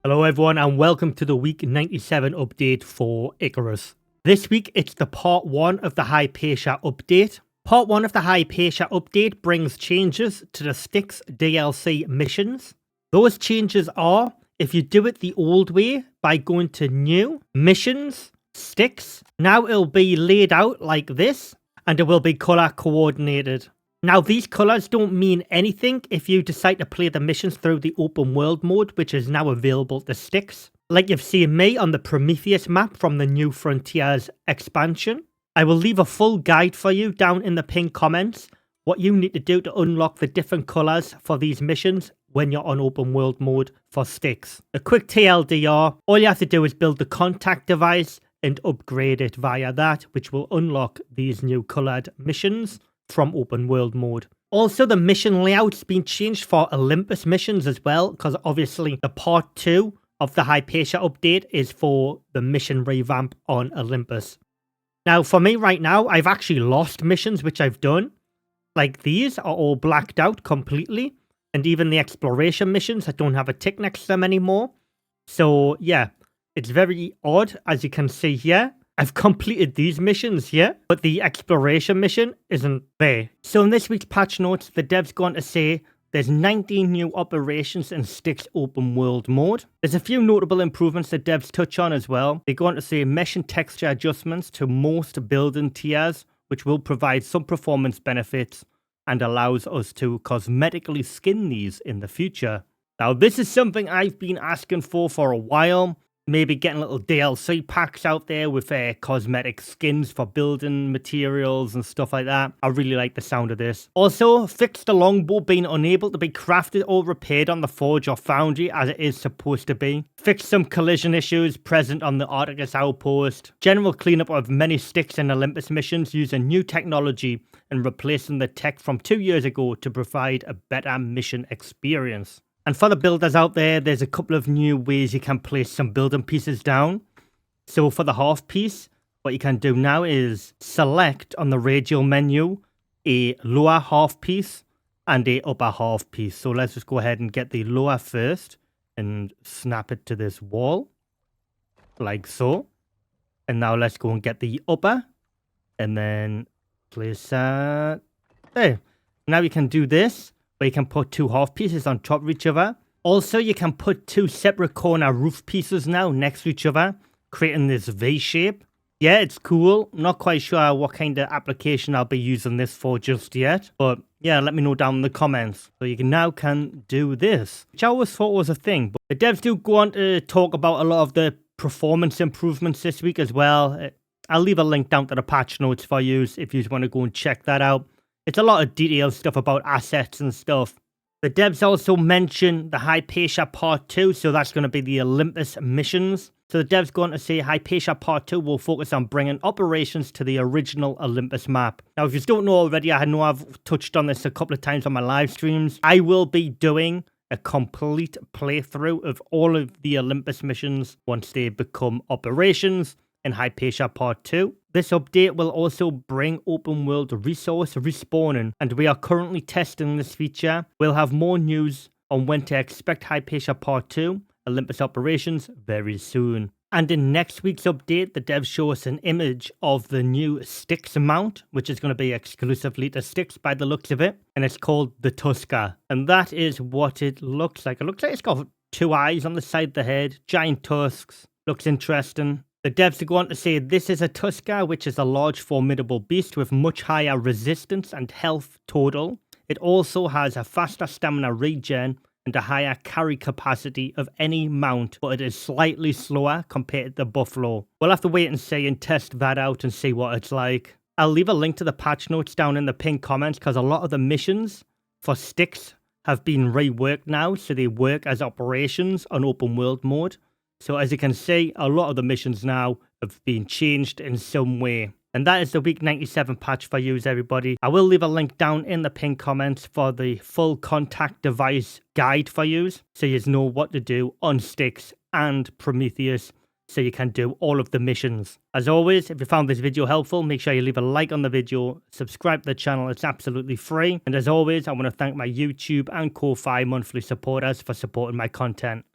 Hello everyone and welcome to the week 97 update for ICARUS. This week it's the part 1 of the Hypatia update. Part 1 of the Hypatia update brings changes to the STYX DLC missions. Those changes are, if you do it the old way by going to New, Missions, STYX, now it'll be laid out like this and it will be color coordinated. Now, these colours don't mean anything if you decide to play the missions through the open world mode, which is now available to STYX. Like you've seen me on the Prometheus map from the New Frontiers expansion. I will leave a full guide for you down in the pinned comments, what you need to do to unlock the different colours for these missions when you're on open world mode for STYX. A quick TLDR, all you have to do is build the contact device and upgrade it via that, which will unlock these new coloured missions from open world mode. Also, the mission layout's been changed for Olympus missions as well, because obviously the part 2 of the Hypatia update is for the mission revamp on Olympus. Now, for me right now, I've actually lost missions which I've done. Like these are all blacked out completely, and even the exploration missions, I don't have a tick next to them anymore. So yeah, it's very odd, as you can see here. I've completed these missions here, but the exploration mission isn't there. So in this week's patch notes, the dev's going to say there's 19 new operations in STYX open world mode. There's a few notable improvements the devs touch on as well. They're going to say mesh and texture adjustments to most building tiers, which will provide some performance benefits and allows us to cosmetically skin these in the future. Now, this is something I've been asking for a while. Maybe getting little DLC packs out there with cosmetic skins for building materials and stuff like that. I really like the sound of this. Also, fix the longbow being unable to be crafted or repaired on the forge or foundry as it is supposed to be. Fix some collision issues present on the Arcticus outpost. General cleanup of many STYX and Olympus missions using new technology and replacing the tech from 2 years ago to provide a better mission experience. And for the builders out there, there's a couple of new ways you can place some building pieces down. So for the half piece, what you can do now is select on the radial menu a lower half piece and a upper half piece. So let's just go ahead and get the lower first and snap it to this wall like so. And now let's go and get the upper and then place that there. Now you can do this, where you can put 2 half pieces on top of each other. Also, you can put 2 separate corner roof pieces now next to each other, creating this V shape. Yeah, it's cool. Not quite sure what kind of application I'll be using this for just yet. But yeah, let me know down in the comments. So you can now do this, which I always thought was a thing. But the devs do go on to talk about a lot of the performance improvements this week as well. I'll leave a link down to the patch notes for you if you want to go and check that out. It's a lot of detailed stuff about assets and stuff. The devs also mention the Hypatia Part 2, so that's going to be the Olympus missions. So the devs going to say Hypatia Part 2 will focus on bringing operations to the original Olympus map. Now, if you don't know already, I know I've touched on this a couple of times on my live streams. I will be doing a complete playthrough of all of the Olympus missions once they become operations in Hypatia Part 2. This update will also bring open world resource respawning, and we are currently testing this feature. We'll have more news on when to expect Hypatia Part 2 Olympus operations very soon. And in next week's update, the devs show us an image of the new STYX mount, which is going to be exclusively to STYX by the looks of it, and it's called the Tusker. And that is what it looks like. It looks like it's got 2 eyes on the side of the head, giant tusks, looks interesting. The devs go on to say this is a Tusker, which is a large formidable beast with much higher resistance and health total. It also has a faster stamina regen and a higher carry capacity of any mount, but it is slightly slower compared to the Buffalo. We'll have to wait and see and test that out and see what it's like. I'll leave a link to the patch notes down in the pinned comments because a lot of the missions for STYX have been reworked now, so they work as operations on open world mode. So as you can see, a lot of the missions now have been changed in some way. And that is the week 97 patch for you, everybody. I will leave a link down in the pinned comments for the full contact device guide for you, so you know what to do on STYX and Prometheus, so you can do all of the missions. As always, if you found this video helpful, make sure you leave a like on the video, subscribe to the channel, it's absolutely free. And as always, I want to thank my YouTube and Ko-Fi monthly supporters for supporting my content.